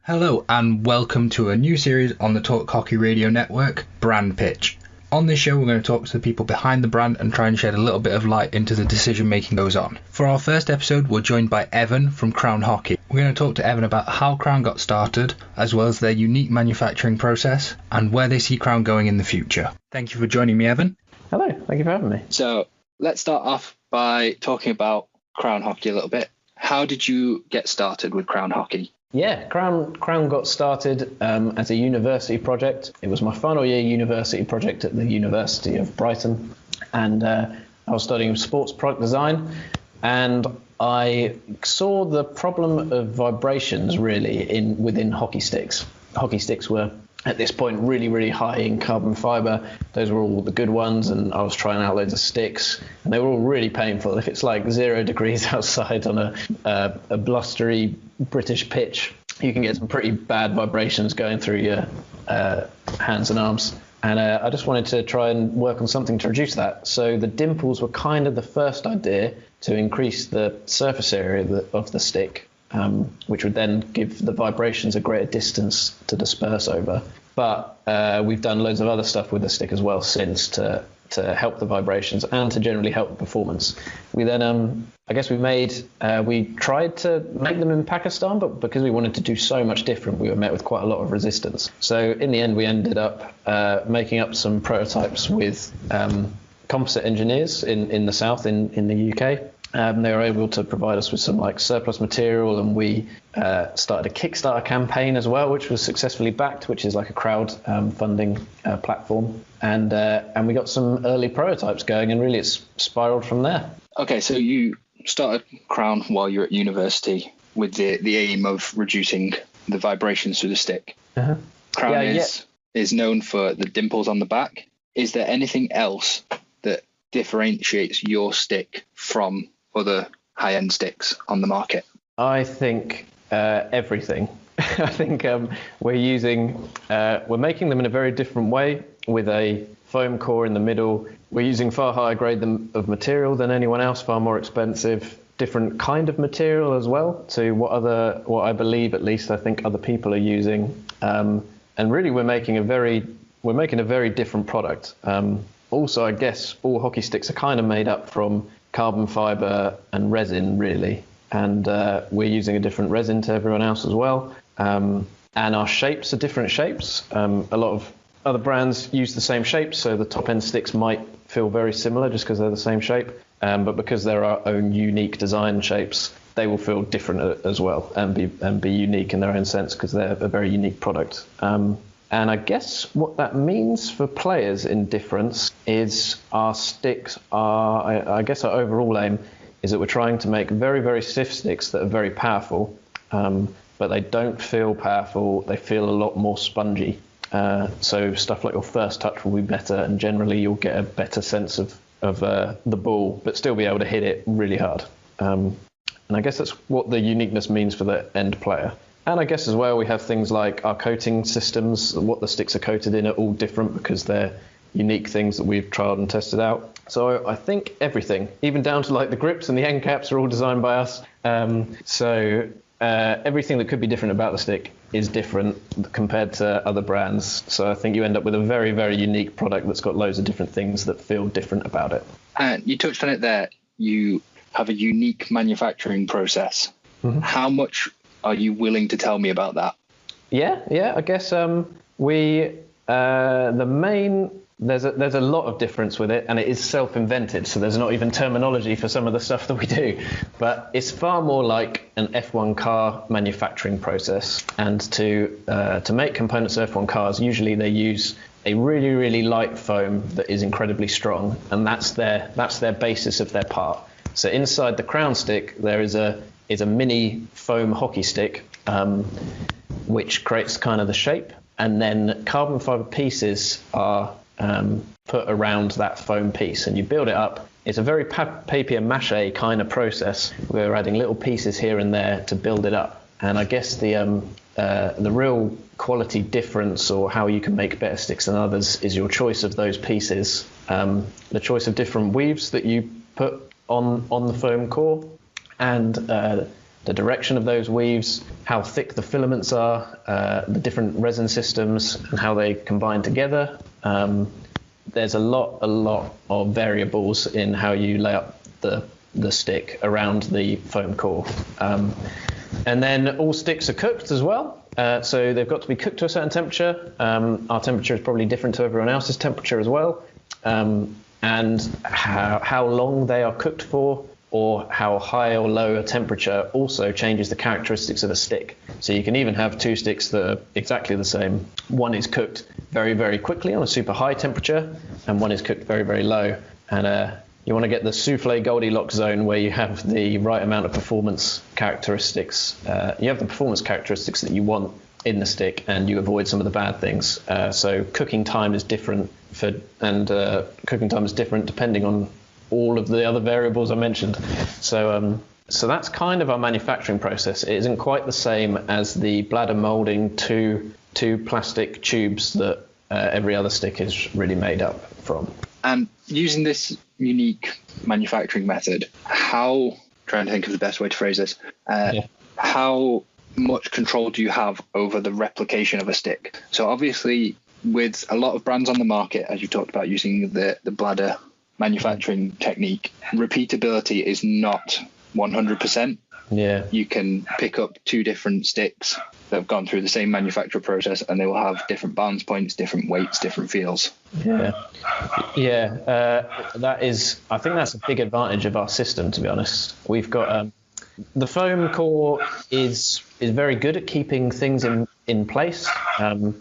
Hello and welcome to a new series on the Talk Hockey Radio Network, Brand Pitch. On this show we're going to talk to the people behind the brand and try and shed a little bit of light into the decision making that goes on. For our first episode we're joined by Evan from Crown Hockey. We're going to talk to Evan about how Crown got started, as well as their unique manufacturing process and where they see Crown going in the future. Thank you for joining me, Evan. Hello, thank you for having me. So let's start off by talking about Crown Hockey a little bit. How did you get started with Crown Hockey? Yeah, Crown got started as a university project. It was my final year university project at the University of Brighton, and I was studying sports product design, and I saw the problem of vibrations really within hockey sticks. Hockey sticks were at this point really high in carbon fiber. Those were all the good ones, and I was trying out loads of sticks, and they were all really painful. If it's like 0 degrees outside on a blustery British pitch, you can get some pretty bad vibrations going through your hands and arms. And I just wanted to try and work on something to reduce that. So the dimples were kind of the first idea to increase the surface area of the stick, which would then give the vibrations a greater distance to disperse over. But we've done loads of other stuff with the stick as well since to help the vibrations and to generally help the performance. We then, we tried to make them in Pakistan, but because we wanted to do so much different, we were met with quite a lot of resistance. So in the end, we ended up making up some prototypes with composite engineers in the south, in the UK. They were able to provide us with some like surplus material, and we started a Kickstarter campaign as well, which was successfully backed, which is like a crowd funding platform. And we got some early prototypes going, and really it's spiraled from there. Okay, so you started Crown while you're at university with the aim of reducing the vibrations through the stick. Uh-huh. Crown is known for the dimples on the back. Is there anything else that differentiates your stick from other high-end sticks on the market? I think everything. I think we're making them in a very different way with a foam core in the middle. We're using far higher grade of material than anyone else, far more expensive, different kind of material as well to what I believe, at least I think other people are using. And really we're making a very different product. Also, I guess all hockey sticks are kind of made up from carbon fiber and resin, really. And we're using a different resin to everyone else as well. And our shapes are different shapes. A lot of other brands use the same shapes, so the top end sticks might feel very similar just because they're the same shape. But because they're our own unique design shapes, they will feel different as well and be unique in their own sense because they're a very unique product. And I guess what that means for players in difference is our sticks I guess our overall aim is that we're trying to make very stiff sticks that are very powerful, but they don't feel powerful. They feel a lot more spongy. So stuff like your first touch will be better, and generally you'll get a better sense of the ball, but still be able to hit it really hard. And I guess that's what the uniqueness means for the end player. And I guess as well, we have things like our coating systems. What the sticks are coated in are all different because they're unique things that we've trialed and tested out. So I think everything, even down to like the grips and the end caps, are all designed by us. So everything that could be different about the stick is different compared to other brands. So I think you end up with a very unique product that's got loads of different things that feel different about it. And you touched on it there. You have a unique manufacturing process. Mm-hmm. How much are you willing to tell me about that? Yeah. I guess there's a lot of difference with it, and it is self-invented, so there's not even terminology for some of the stuff that we do. But it's far more like an F1 car manufacturing process. And to make components of F1 cars, usually they use a really light foam that is incredibly strong, and that's their basis of their part. So inside the Crown stick, there is a mini foam hockey stick, which creates kind of the shape, and then carbon fiber pieces are put around that foam piece, and you build it up. It's a very papier-mâché kind of process. We're adding little pieces here and there to build it up. And I guess the real quality difference, or how you can make better sticks than others, is your choice of those pieces, the choice of different weaves that you put on the foam core, and the direction of those weaves, how thick the filaments are, the different resin systems and how they combine together. There's a lot of variables in how you lay up the stick around the foam core. And then all sticks are cooked as well. So they've got to be cooked to a certain temperature. Our temperature is probably different to everyone else's temperature as well. And how long they are cooked for, or how high or low a temperature, also changes the characteristics of a stick. So you can even have two sticks that are exactly the same. One is cooked very, very quickly on a super high temperature, and one is cooked very, very low. And you want to get the souffle Goldilocks zone where you have the right amount of performance characteristics. You have the performance characteristics that you want in the stick, and you avoid some of the bad things. So cooking time is different cooking time is different depending on all of the other variables I mentioned. So that's kind of our manufacturing process. It isn't quite the same as the bladder molding to plastic tubes that every other stick is really made up from. And using this unique manufacturing method, trying to think of the best way to phrase this, how much control do you have over the replication of a stick? So obviously, with a lot of brands on the market, as you talked about, using the bladder manufacturing technique, repeatability is not 100%. Yeah. You can pick up two different sticks that have gone through the same manufacture process, and they will have different balance points, different weights, different feels. Yeah. I think that's a big advantage of our system, to be honest. We've got the foam core is very good at keeping things in place, and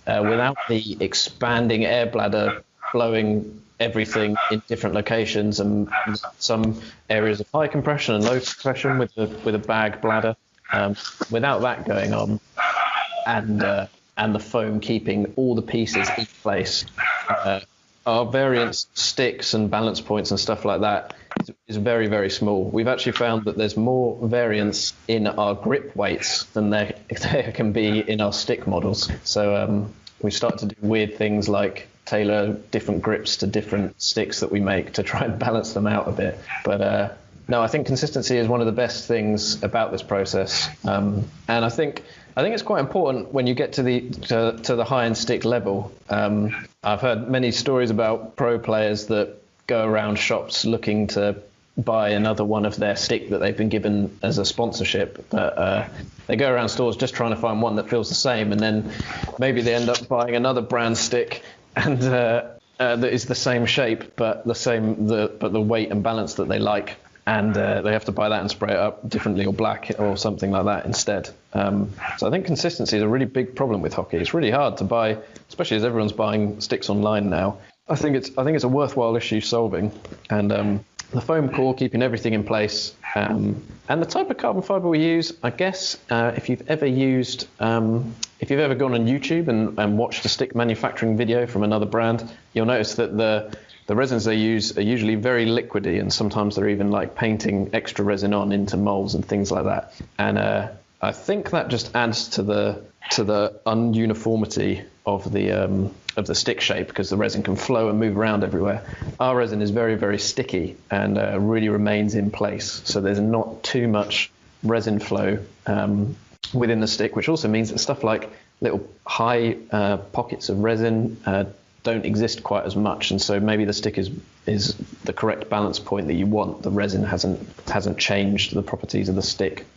without the expanding air bladder blowing everything in different locations, and some areas of high compression and low compression with a bag bladder. Without that going on, and the foam keeping all the pieces in place, our variance sticks and balance points and stuff like that is very, very small. We've actually found that there's more variance in our grip weights than there can be in our stick models. So we start to do weird things like tailor different grips to different sticks that we make to try and balance them out a bit. But no, I think consistency is one of the best things about this process, and I think it's quite important when you get to the high-end stick level. I've heard many stories about pro players that go around shops looking to buy another one of their stick that they've been given as a sponsorship. But they go around stores just trying to find one that feels the same, and then maybe they end up buying another brand stick and that is the same shape but the weight and balance that they like. And they have to buy that and spray it up differently or black or something like that instead. So I think consistency is a really big problem with hockey. It's really hard to buy, especially as everyone's buying sticks online now. I think it's a worthwhile issue solving. And the foam core, keeping everything in place, and the type of carbon fiber we use, I guess, if you've ever gone on YouTube and watched a stick manufacturing video from another brand, you'll notice that the resins they use are usually very liquidy, and sometimes they're even like painting extra resin on into molds and things like that. And I think that just adds to the ununiformity of the stick shape, because the resin can flow and move around everywhere. Our resin is very, very sticky and really remains in place, so there's not too much resin flow within the stick, which also means that stuff like little high pockets of resin don't exist quite as much, and so maybe the stick is the correct balance point that you want. The resin hasn't changed the properties of the stick.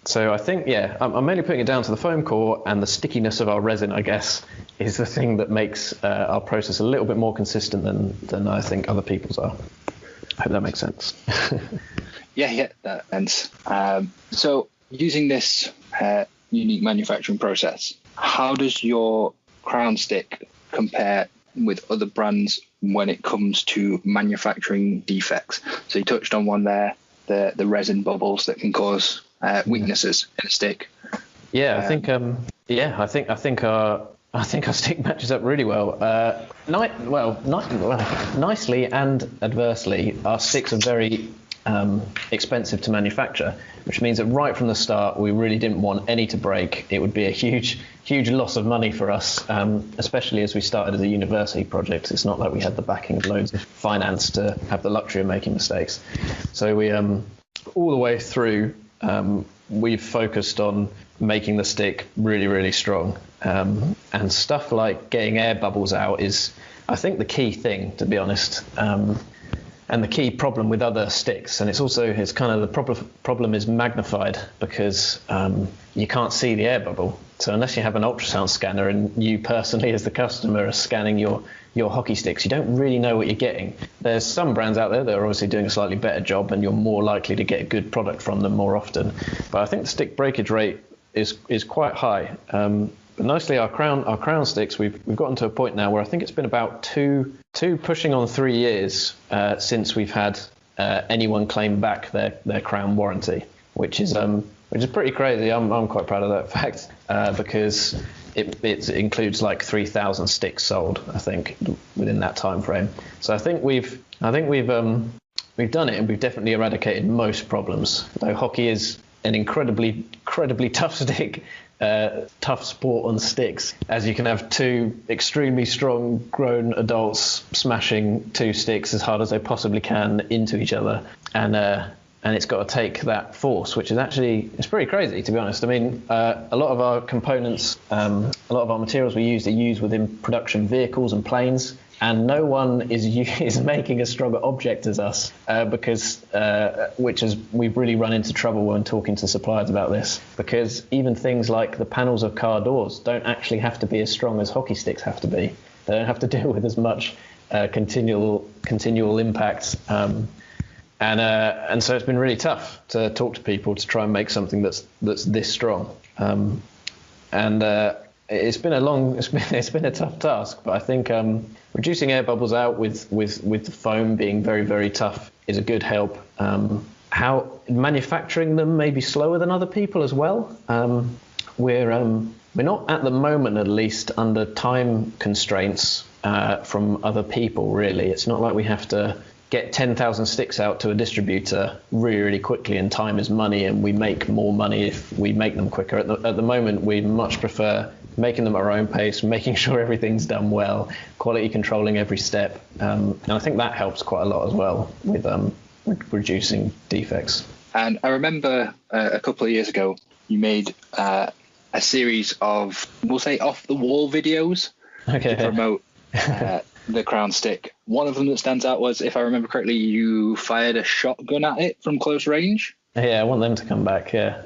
So I think, I'm mainly putting it down to the foam core, and the stickiness of our resin, I guess, is the thing that makes our process a little bit more consistent than I think other people's are. I hope that makes sense. Yeah, that ends. So using this unique manufacturing process, how does your crown stick compare with other brands when it comes to manufacturing defects? So you touched on one there, the resin bubbles that can cause weaknesses in a stick. Yeah, I think our stick matches up really well. Nicely and adversely, our sticks are very expensive to manufacture, which means that right from the start we really didn't want any to break. It would be a huge loss of money for us, especially as we started as a university project. It's not like we had the backing of loads of finance to have the luxury of making mistakes. So all the way through, we've focused on making the stick really, really strong. And stuff like getting air bubbles out is, I think, the key thing, to be honest. And the key problem with other sticks, and it's kind of the problem is magnified because you can't see the air bubble. So unless you have an ultrasound scanner and you personally as the customer are scanning your hockey sticks, you don't really know what you're getting. There's some brands out there that are obviously doing a slightly better job, and you're more likely to get a good product from them more often. But I think the stick breakage rate is quite high. But nicely, our crown sticks, we've gotten to a point now where I think it's been about two pushing on 3 years since we've had anyone claim back their crown warranty, which is pretty crazy. I'm quite proud of that fact because it includes like 3,000 sticks sold, I think, within that time frame. So I think we've done it, and we've definitely eradicated most problems. Though hockey is an incredibly tough stick. Tough sport on sticks, as you can have two extremely strong grown adults smashing two sticks as hard as they possibly can into each other, and it's got to take that force, which is it's pretty crazy, to be honest. I mean, a lot of our components, a lot of our materials we use are used within production vehicles and planes, and no one is making a stronger object as us because we've really run into trouble when talking to suppliers about this, because even things like the panels of car doors don't actually have to be as strong as hockey sticks have to be. They don't have to deal with as much continual impacts, and so it's been really tough to talk to people to try and make something that's this strong. It's been a tough task, but I think reducing air bubbles out with the foam being very, very tough is a good help. How manufacturing them may be slower than other people as well. We're not at the moment, at least, under time constraints from other people. Really, it's not like we have to get 10,000 sticks out to a distributor really, really quickly, and time is money, and we make more money if we make them quicker. At the moment, we much prefer making them at our own pace, making sure everything's done well, quality controlling every step, and I think that helps quite a lot as well with reducing defects. And I remember a couple of years ago, you made a series of, we'll say, off-the-wall videos to promote the crown stick. One of them that stands out was, if I remember correctly, you fired a shotgun at it from close range. Yeah, I want them to come back. Yeah,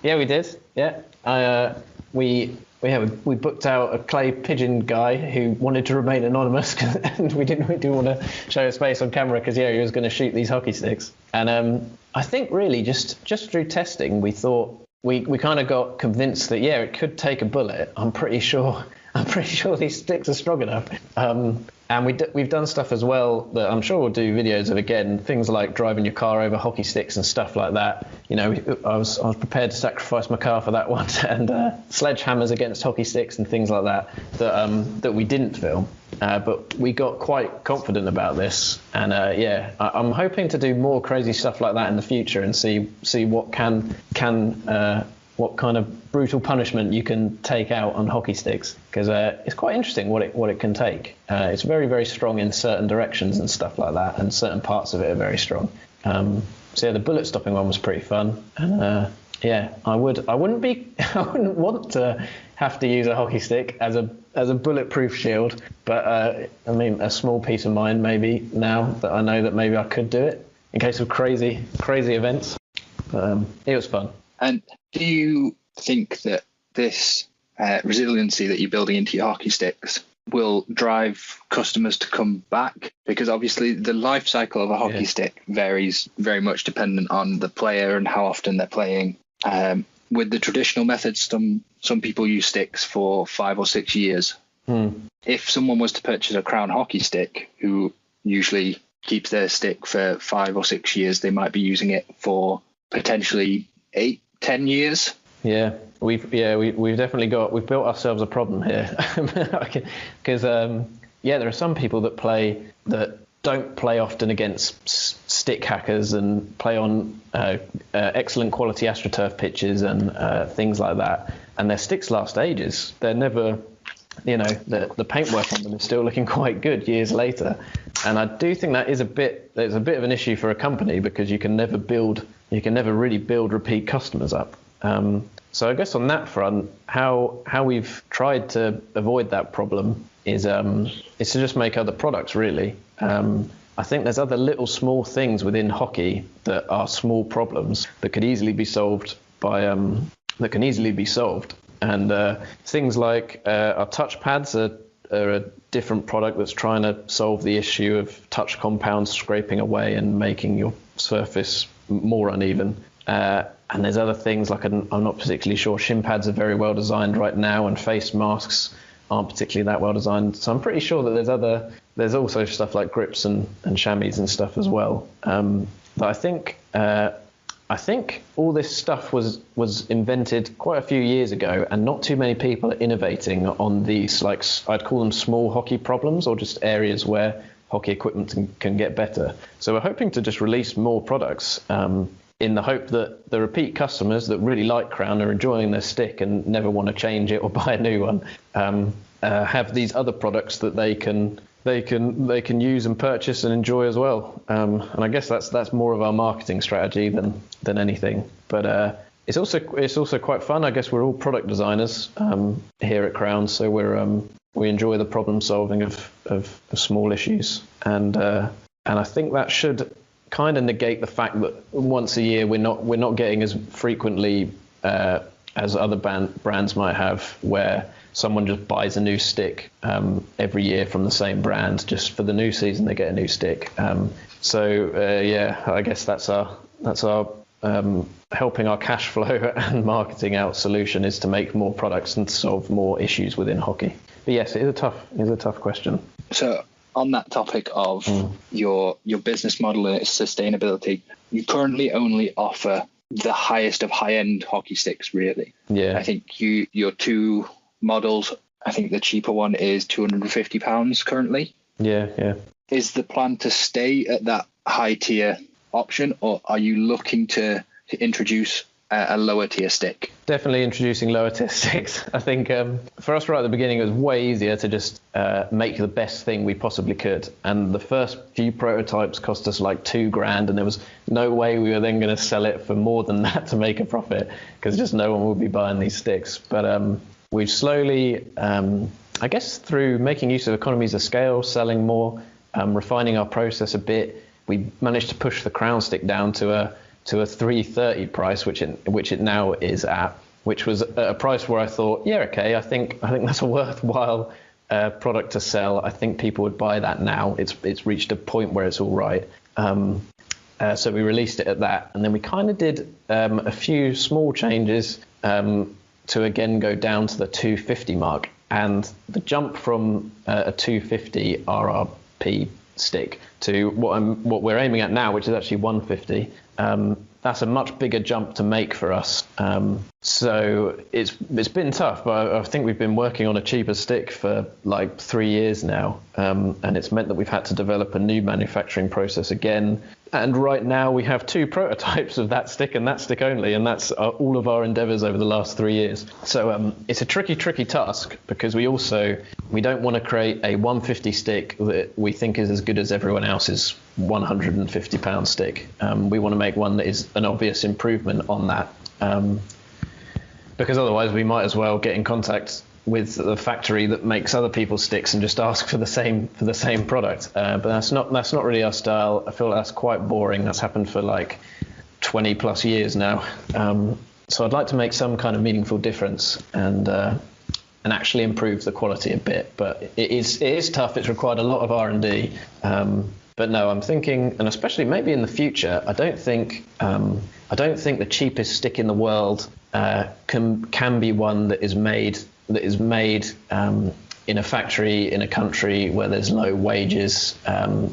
we did. Yeah, we booked out a clay pigeon guy who wanted to remain anonymous, and we didn't want to show his face on camera because he was going to shoot these hockey sticks. And I think really just through testing, we thought we kind of got convinced that it could take a bullet. I'm pretty sure these sticks are strong enough. And we've done stuff as well that I'm sure we'll do videos of again, things like driving your car over hockey sticks and stuff like that. You know, I was prepared to sacrifice my car for that one, and sledgehammers against hockey sticks and things like that we didn't film. But we got quite confident about this, and I'm hoping to do more crazy stuff like that in the future and see what what kind of brutal punishment you can take out on hockey sticks, because it's quite interesting what it can take. It's very, very strong in certain directions and stuff like that, and certain parts of it are very strong. The bullet stopping one was pretty fun, and I wouldn't want to have to use a hockey stick as a bulletproof shield, but I mean, a small peace of mind maybe now that I know that maybe I could do it in case of crazy events. But it was fun. And do you think that this resiliency that you're building into your hockey sticks will drive customers to come back? Because obviously the life cycle of a hockey stick varies very much dependent on the player and how often they're playing. With the traditional methods, some people use sticks for 5 or 6 years. If someone was to purchase a Crown hockey stick, who usually keeps their stick for 5 or 6 years, they might be using it for potentially 8-10 years. We've definitely we've built ourselves a problem here, because there are some people that don't play often against stick hackers and play on excellent quality AstroTurf pitches and things like that, and their sticks last ages. They're never the paintwork on them is still looking quite good years later. And I do think that is a bit of an issue for a company, because you can never really build repeat customers up. So I guess on that front, how we've tried to avoid that problem is to just make other products, really. I think there's other little small things within hockey that are small problems that could easily be solved and things like our touch pads are a different product that's trying to solve the issue of touch compounds scraping away and making your surface more uneven. And there's other things like I'm not particularly sure. Shin pads are very well designed right now, and face masks aren't particularly that well designed. So I'm pretty sure that there's also stuff like grips and chamois and stuff as well. But I think all this stuff was invented quite a few years ago, and not too many people are innovating on these, like, I'd call them small hockey problems, or just areas where hockey equipment can get better. So we're hoping to just release more products in the hope that the repeat customers that really like Crown, are enjoying their stick and never want to change it or buy a new one, have these other products that they can use and purchase and enjoy as well. And I guess that's more of our marketing strategy than anything. But it's also quite fun. I guess we're all product designers here at Crown, so we enjoy the problem solving of small issues, and I think that should kind of negate the fact that once a year we're not getting as frequently as other brands might have, where someone just buys a new stick every year from the same brand. Just for the new season they get a new stick. I guess that's our helping our cash flow and marketing out solution, is to make more products and solve more issues within hockey. But yes, it is a tough question. So on that topic of your business model and its sustainability, you currently only offer the highest of high-end hockey sticks, really. Yeah. I think your two models, I think the cheaper one is £250 currently. Yeah. Is the plan to stay at that high tier option, or are you looking to introduce a lower tier stick? Definitely introducing lower tier sticks. I think for us right at the beginning, it was way easier to just make the best thing we possibly could. And the first few prototypes cost us like $2,000, and there was no way we were then going to sell it for more than that to make a profit, because just no one would be buying these sticks. But we've slowly, I guess through making use of economies of scale, selling more, refining our process a bit, we managed to push the Crown stick down to a $330 price, which it now is at, which was a price where I thought, yeah, okay, I think that's a worthwhile product to sell. I think people would buy that now. It's reached a point where it's all right. So we released it at that, and then we kind of did a few small changes to again go down to the 250 mark, and the jump from a 250 RRP stick to what we're aiming at now, which is actually 150. That's a much bigger jump to make for us. So it's been tough, but I think we've been working on a cheaper stick for like 3 years now, and it's meant that we've had to develop a new manufacturing process again. And right now we have 2 prototypes of that stick and that stick only, and that's all of our endeavors over the last 3 years. So it's a tricky task, because we don't want to create a 150 stick that we think is as good as everyone else's 150 pound stick. We want to make one that is an obvious improvement on that, because otherwise we might as well get in contact with the factory that makes other people's sticks and just ask for the same product. But that's not really our style. I feel like that's quite boring. That's happened for like 20 plus years now. So I'd like to make some kind of meaningful difference and actually improve the quality a bit. But it is tough. It's required a lot of R&D. But no, I'm thinking, and especially maybe in the future, I don't think the cheapest stick in the world can be one that is made in a factory in a country where there's low wages,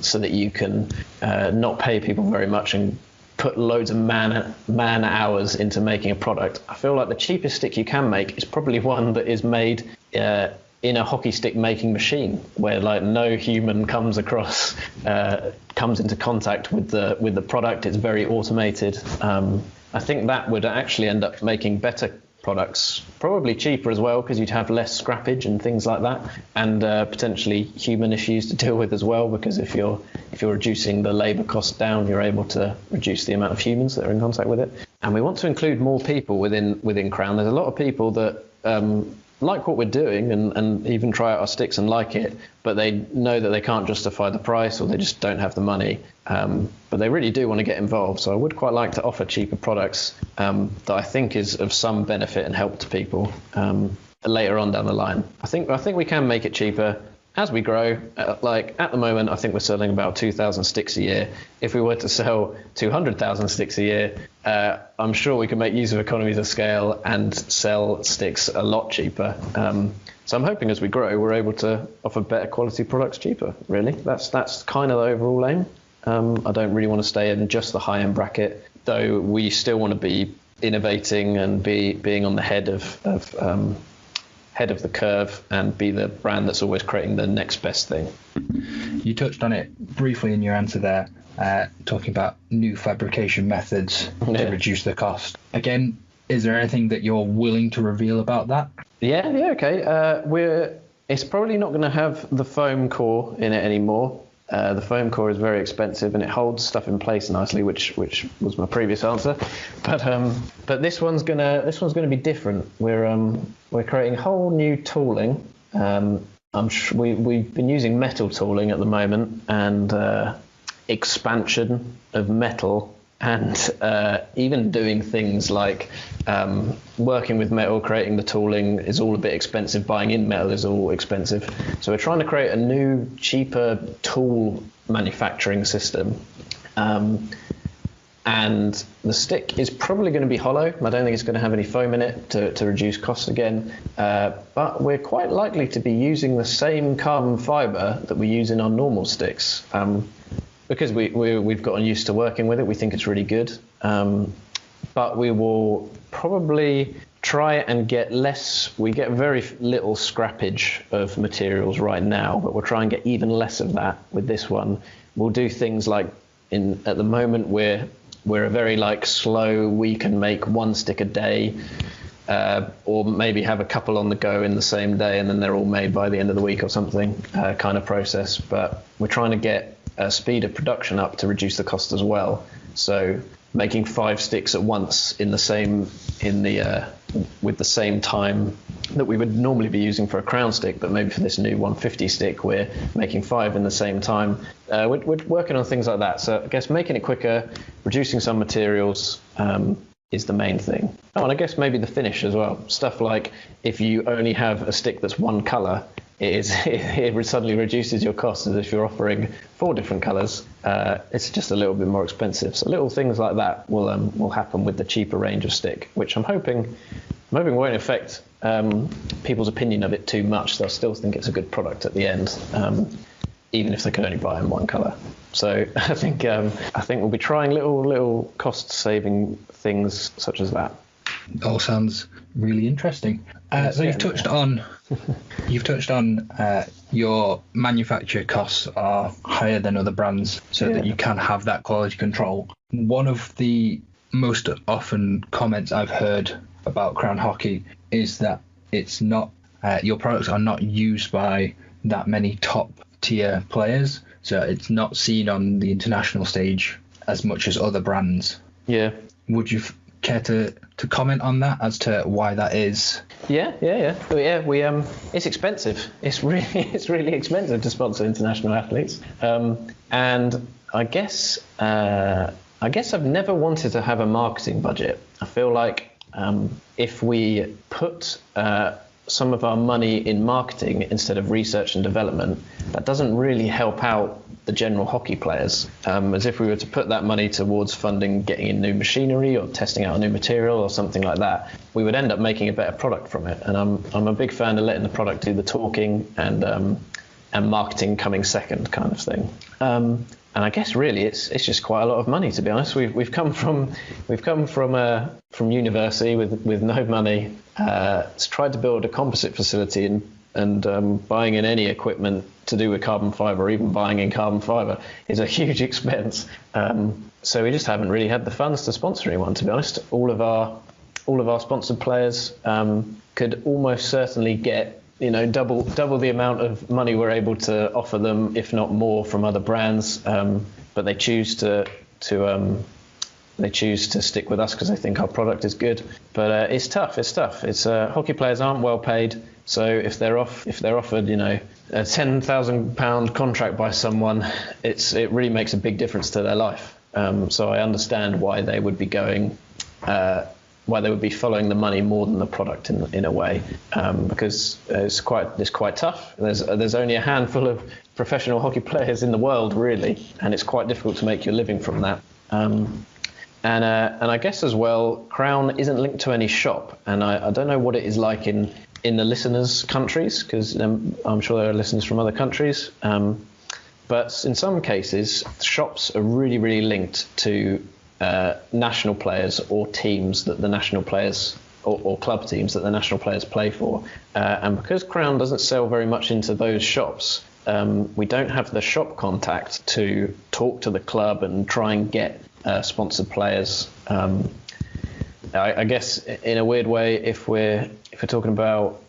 so that you can not pay people very much and put loads of man hours into making a product. I feel like the cheapest stick you can make is probably one that is made in a hockey stick making machine, where like no human comes into contact with the product. It's very automated. I think that would actually end up making better products, probably cheaper as well, because you'd have less scrappage and things like that, and potentially human issues to deal with as well, because if you're reducing the labour cost down, you're able to reduce the amount of humans that are in contact with it. And we want to include more people within Crown. There's a lot of people that like what we're doing and even try out our sticks and like it, but they know that they can't justify the price, or they just don't have the money. But they really do want to get involved. So I would quite like to offer cheaper products that I think is of some benefit and help to people later on down the line. I think we can make it cheaper as we grow. Like at the moment, I think we're selling about 2,000 sticks a year. If we were to sell 200,000 sticks a year, I'm sure we can make use of economies of scale and sell sticks a lot cheaper. So I'm hoping as we grow, we're able to offer better quality products cheaper, really. That's kind of the overall aim. I don't really want to stay in just the high-end bracket, though we still want to be innovating and being on the head of the curve and be the brand that's always creating the next best thing. You touched on it briefly in your answer there, talking about new fabrication methods to reduce the cost. Again, is there anything that you're willing to reveal about that? Yeah, okay. It's probably not going to have the foam core in it anymore. The foam core is very expensive and it holds stuff in place nicely, which was my previous answer. But this one's gonna be different. We're creating whole new tooling. We've been using metal tooling at the moment, and expansion of metal, and even doing things like working with metal, creating the tooling is all a bit expensive. Buying in metal is all expensive. So we're trying to create a new, cheaper tool manufacturing system. And the stick is probably going to be hollow. I don't think it's going to have any foam in it to reduce costs again. But we're quite likely to be using the same carbon fibre that we use in our normal sticks. Because we've gotten used to working with it, we think it's really good. But we will probably try and get less. We get very little scrappage of materials right now, but we'll try and get even less of that with this one. We'll do things like, at the moment we're a very slow, we can make one stick a day, or maybe have a couple on the go in the same day, and then they're all made by the end of the week or something, kind of process. But we're trying to get speed of production up to reduce the cost as well. So making 5 sticks at once with the same time that we would normally be using for a crown stick, but maybe for this new 150 stick, we're making 5 in the same time. We're working on things like that. So I guess making it quicker, reducing some materials is the main thing. Oh, and I guess maybe the finish as well. Stuff like if you only have a stick that's one colour, it suddenly reduces your costs, as if you're offering 4 different colours. It's just a little bit more expensive. So little things like that will happen with the cheaper range of stick, which I'm hoping won't affect people's opinion of it too much. They'll still think it's a good product at the end, even if they can only buy in one colour. So I think we'll be trying little cost-saving things such as that. All sounds really interesting. So you've touched on your manufacture costs are higher than other brands, so that you can have that quality control. One of the most often comments I've heard about Crown Hockey is that it's not your products are not used by that many top tier players, so it's not seen on the international stage as much as other brands. Yeah. Would you care to comment on that as to why that is? Yeah. We it's expensive. It's really expensive to sponsor international athletes. And I guess I've never wanted to have a marketing budget. I feel like if we put some of our money in marketing instead of research and development, that doesn't really help out the general hockey players. As if we were to put that money towards funding getting in new machinery or testing out a new material or something like that, we would end up making a better product from it. And I'm a big fan of letting the product do the talking and marketing coming second, kind of thing. And I guess really it's just quite a lot of money, to be honest. We've come from university with no money. Tried to build a composite facility and buying in any equipment to do with carbon fibre, or even buying in carbon fibre, is a huge expense. So we just haven't really had the funds to sponsor anyone, to be honest. All of our all of our sponsored players could almost certainly get double the amount of money we're able to offer them, if not more, from other brands. But they choose to stick with us because they think our product is good. But it's tough. It's hockey players aren't well paid. So if they're offered, a £10,000 contract by someone, it really makes a big difference to their life. So I understand why they would be following the money more than the product in a way, because it's quite tough. There's only a handful of professional hockey players in the world, really, and it's quite difficult to make your living from that. And I guess as well, Crown isn't linked to any shop, and I don't know what it is like in the listeners' countries, because I'm sure there are listeners from other countries. But in some cases, shops are really, really linked to national players or teams that the national players or club teams that the national players play for. And because Crown doesn't sell very much into those shops, we don't have the shop contact to talk to the club and try and get sponsored players. I guess in a weird way, if we're talking about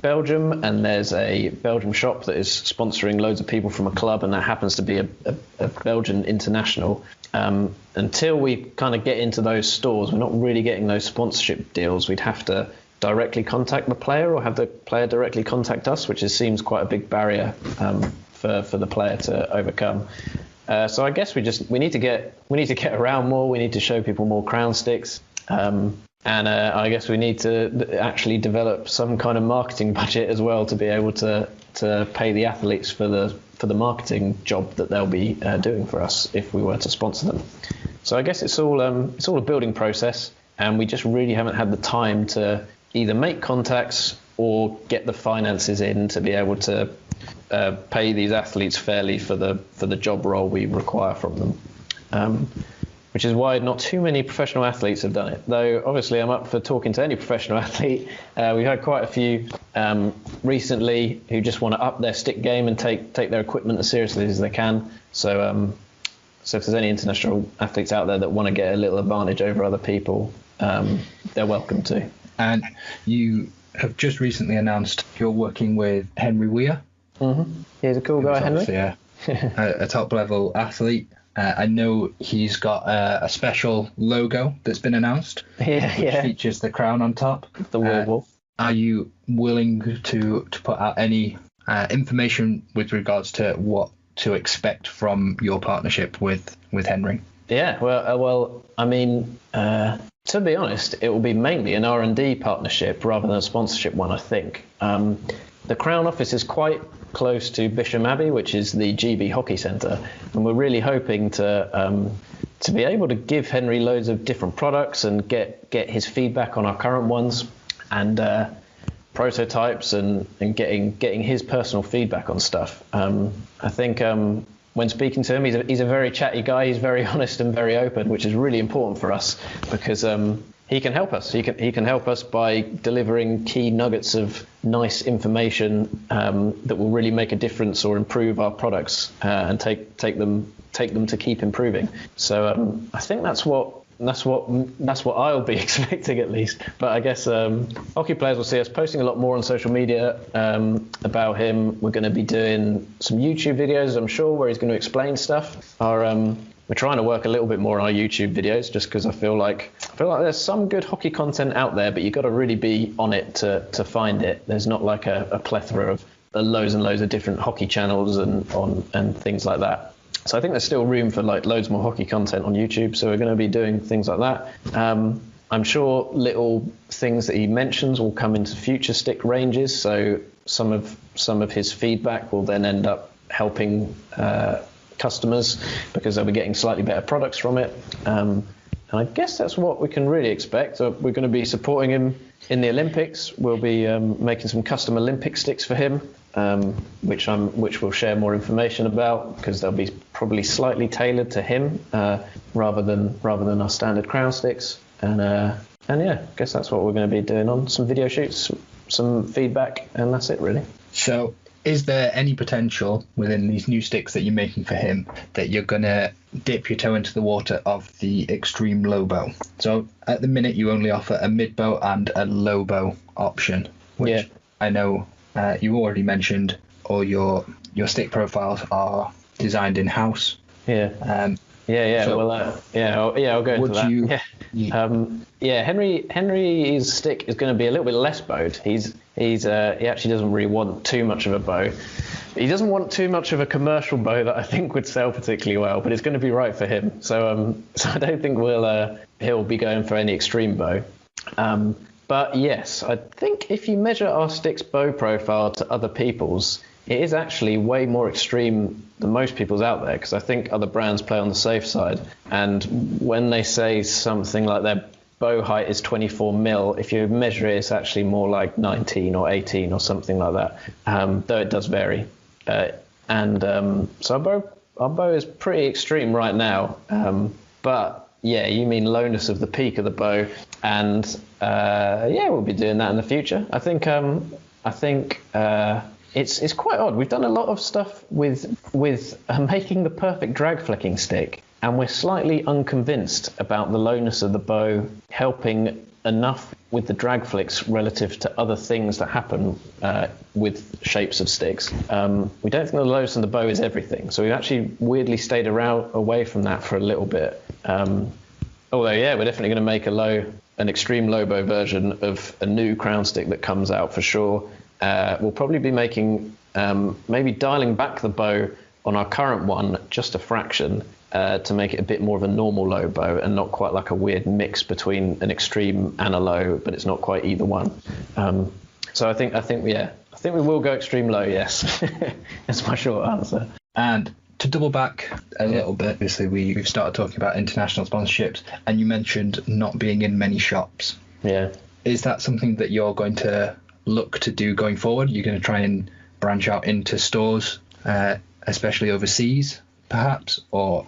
Belgium, and there's a Belgium shop that is sponsoring loads of people from a club, and that happens to be a Belgian international. Until we kind of get into those stores, we're not really getting those sponsorship deals. We'd have to directly contact the player or have the player directly contact us, which seems quite a big barrier for the player to overcome. So I guess we need to get around more. We need to show people more Crown sticks. And I guess we need to actually develop some kind of marketing budget as well to be able to pay the athletes for the marketing job that they'll be doing for us if we were to sponsor them. So I guess it's all a building process, and we just really haven't had the time to either make contacts or get the finances in to be able to pay these athletes fairly for the job role we require from them. Which is why not too many professional athletes have done it. Though obviously I'm up for talking to any professional athlete. We've had quite a few recently who just want to up their stick game and take their equipment as seriously as they can. So if there's any international athletes out there that want to get a little advantage over other people, they're welcome to. And you have just recently announced you're working with Henry Weir. Mm-hmm. He's a cool guy, Henry. Yeah, a top level athlete. I know he's got a special logo that's been announced, which features the crown on top. The werewolf. Are you willing to put out any information with regards to what to expect from your partnership with Henry? Yeah, well, I mean, to be honest, it will be mainly an R&D partnership rather than a sponsorship one, I think. The Crown office is quite close to Bisham Abbey, which is the GB Hockey Centre, and we're really hoping to be able to give Henry loads of different products and get his feedback on our current ones and prototypes and getting his personal feedback on stuff. I think when speaking to him, he's a very chatty guy. He's very honest and very open, which is really important for us because he can help us. He can help us by delivering key nuggets of nice information that will really make a difference or improve our products and take them to keep improving. So I think that's what I'll be expecting at least. But I guess hockey players will see us posting a lot more on social media about him. We're going to be doing some YouTube videos, I'm sure, where he's going to explain stuff. We're trying to work a little bit more on our YouTube videos just because I feel like there's some good hockey content out there, but you've got to really be on it to find it. There's not like a plethora of loads and loads of different hockey channels and things like that. So I think there's still room for like loads more hockey content on YouTube. So we're going to be doing things like that. I'm sure little things that he mentions will come into future stick ranges. So some of his feedback will then end up helping customers because they'll be getting slightly better products from it. And I guess that's what we can really expect. So we're going to be supporting him in the Olympics. We'll be making some custom Olympic sticks for him, which we'll share more information about because they'll be probably slightly tailored to him rather than our standard Crown sticks. And yeah, I guess that's what we're going to be doing on some video shoots, some feedback, and that's it really. So Is there any potential within these new sticks that you're making for him that you're going to dip your toe into the water of the extreme low bow? So at the minute you only offer a mid bow and a low bow option, which I know you already mentioned all your stick profiles are designed in-house. Yeah. So I'll go into that. Henry's stick is going to be a little bit less bowed. He actually doesn't really want too much of a bow. He doesn't want too much of a commercial bow that I think would sell particularly well, but it's going to be right for him. So I don't think he'll be going for any extreme bow. But yes, I think if you measure our stick's bow profile to other people's, it is actually way more extreme than most people's out there, because I think other brands play on the safe side. And when they say something like their bow height is 24 mil, if you measure it, it's actually more like 19 or 18 or something like that, though it does vary. So our bow is pretty extreme right now. But yeah, you mean lowness of the peak of the bow, and we'll be doing that in the future. I think it's quite odd. We've done a lot of stuff with making the perfect drag flicking stick, and we're slightly unconvinced about the lowness of the bow helping enough with the drag flicks relative to other things that happen with shapes of sticks. We don't think the lowness of the bow is everything, so we've actually weirdly stayed away from that for a little bit. Although, yeah, we're definitely going to make an extreme low bow version of a new crown stick that comes out for sure. We'll probably be making, maybe dialing back the bow on our current one just a fraction to make it a bit more of a normal low bow and not quite like a weird mix between an extreme and a low, but it's not quite either one. So I think we will go extreme low, yes. That's my short answer. And to double back a little bit, obviously we've started talking about international sponsorships, and you mentioned not being in many shops. Yeah. Is that something that you're going to look to do going forward? You're going to try and branch out into stores, especially overseas, perhaps, or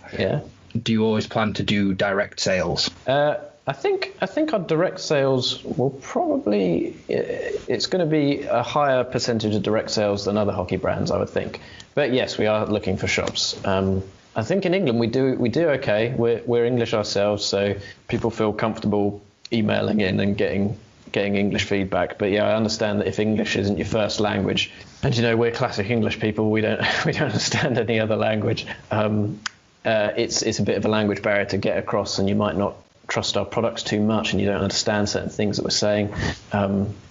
do you always plan to do direct sales? I think our direct sales will probably, it's going to be a higher percentage of direct sales than other hockey brands, I would think. But yes, we are looking for shops. I think in England we do okay. We're English ourselves, so people feel comfortable emailing in and getting English feedback. But yeah, I understand that if English isn't your first language, and we're classic English people, we don't understand any other language. It's a bit of a language barrier to get across, and you might not trust our products too much, and you don't understand certain things that we're saying.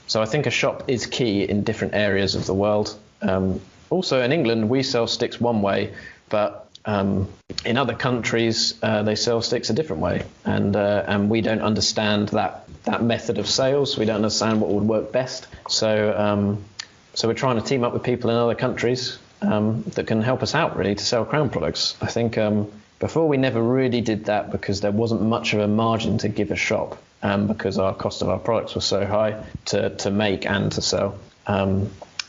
So I think a shop is key in different areas of the world. Also in England, we sell sticks one way, but in other countries they sell sticks a different way, and we don't understand that method of sales. We don't understand what would work best. So we're trying to team up with people in other countries that can help us out really to sell Crown products. I think before we never really did that because there wasn't much of a margin to give a shop, because our cost of our products was so high to make and to sell.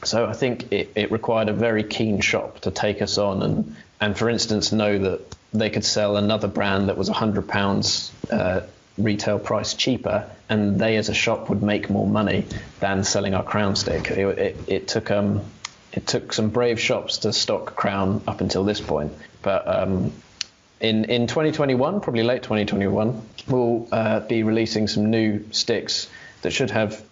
So I think it required a very keen shop to take us on and for instance, know that they could sell another brand that was £100 retail price cheaper, and they as a shop would make more money than selling our Crown stick. It took some brave shops to stock Crown up until this point. But in 2021, probably late 2021, we'll be releasing some new sticks that should have,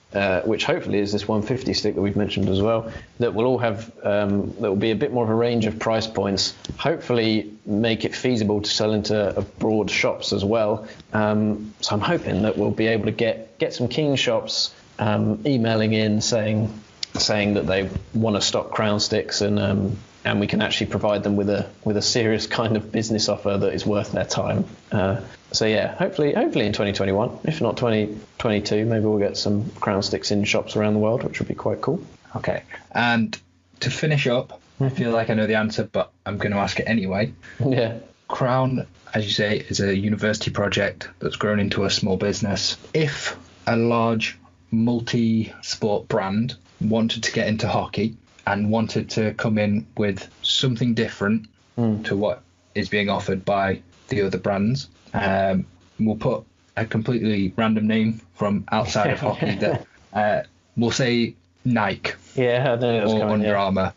which hopefully is this 150 stick that we've mentioned as well, that will all have, that will be a bit more of a range of price points, hopefully make it feasible to sell into broad shops as well. So I'm hoping that we'll be able to get some keen shops emailing in saying that they want to stock Crown sticks, and we can actually provide them with a serious kind of business offer that is worth their time. So yeah, hopefully in 2021, if not 2022, maybe we'll get some Crown sticks in shops around the world, which would be quite cool. Okay, and to finish up, I feel like I know the answer, but I'm going to ask it anyway. Yeah. Crown, as you say, is a university project that's grown into a small business. If a large multi-sport brand wanted to get into hockey and wanted to come in with something different to what is being offered by the other brands, we'll put a completely random name from outside of hockey that we'll say Nike, or Under Armour.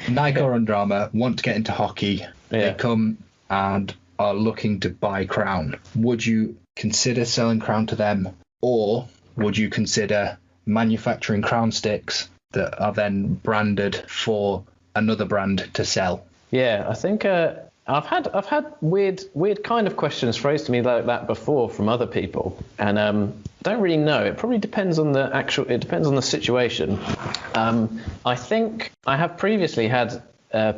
Nike or Under Armour want to get into hockey. They come and are looking to buy Crown. Would you consider selling Crown to them, or would you consider manufacturing Crown sticks that are then branded for another brand to sell? Yeah, I think I've had weird kind of questions phrased to me like that before from other people, and I don't really know. It probably depends on the situation. I think I have previously had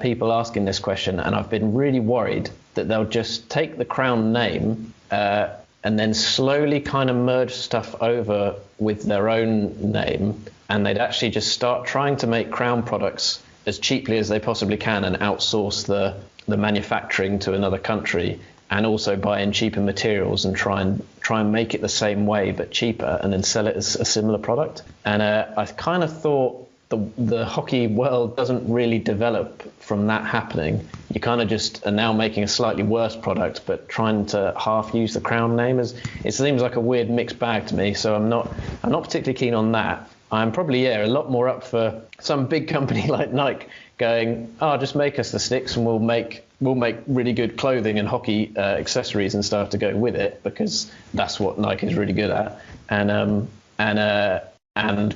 people asking this question, and I've been really worried that they'll just take the Crown name and then slowly kind of merge stuff over with their own name, and they'd actually just start trying to make Crown products as cheaply as they possibly can and outsource the manufacturing to another country, and also buy in cheaper materials and try and make it the same way but cheaper, and then sell it as a similar product. And I kind of thought the hockey world doesn't really develop from that happening. You kind of just are now making a slightly worse product, but trying to half use the Crown name. It seems like a weird mixed bag to me, so I'm not particularly keen on that. I'm probably a lot more up for some big company like Nike going, just make us the sticks and we'll make really good clothing and hockey accessories and stuff to go with it, because that's what Nike is really good at, and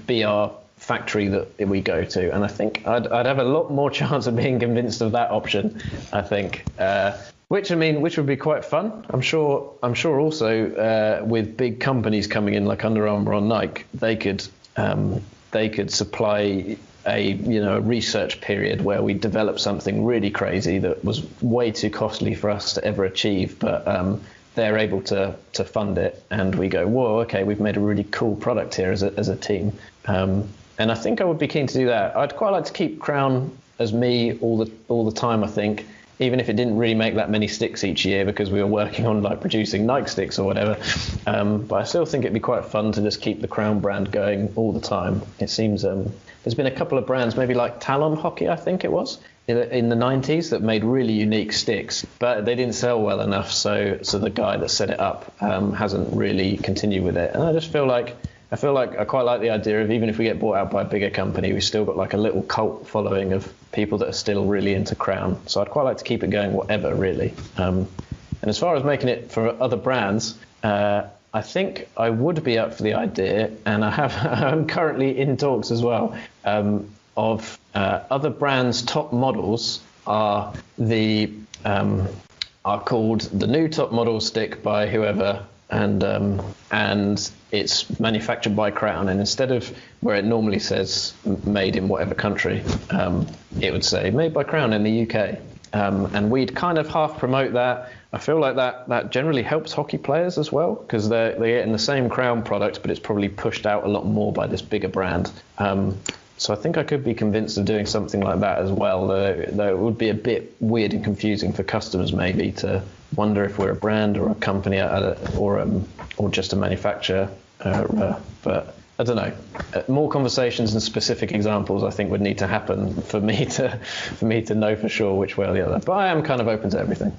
be our factory that we go to. And I think I'd have a lot more chance of being convinced of that option, I think. Which would be quite fun. I'm sure also with big companies coming in like Under Armour or Nike, they could supply a research period where we develop something really crazy that was way too costly for us to ever achieve, but they're able to fund it, and we go, whoa, okay, we've made a really cool product here as a team. And I think I would be keen to do that. I'd quite like to keep Crown as me all the time, I think, even if it didn't really make that many sticks each year because we were working on like producing Nike sticks or whatever. But I still think it'd be quite fun to just keep the Crown brand going all the time. It seems there's been a couple of brands, maybe like Talon Hockey, I think it was, in the 90s, that made really unique sticks, but they didn't sell well enough. So the guy that set it up hasn't really continued with it. And I just feel like I quite like the idea of, even if we get bought out by a bigger company, we've still got like a little cult following of people that are still really into Crown. So I'd quite like to keep it going whatever, really. And as far as making it for other brands, I think I would be up for the idea, and I'm currently in talks as well, of other brands' top models are called the new top model stick by whoever, and it's manufactured by Crown, and instead of where it normally says made in whatever country, it would say made by Crown in the UK. And we'd kind of half promote that. I feel like that generally helps hockey players as well, because they're getting the same Crown product, but it's probably pushed out a lot more by this bigger brand. So I think I could be convinced of doing something like that as well, though it would be a bit weird and confusing for customers maybe to wonder if we're a brand or a company or just a manufacturer. But I don't know. More conversations and specific examples I think would need to happen for me to know for sure which way or the other. But I am kind of open to everything.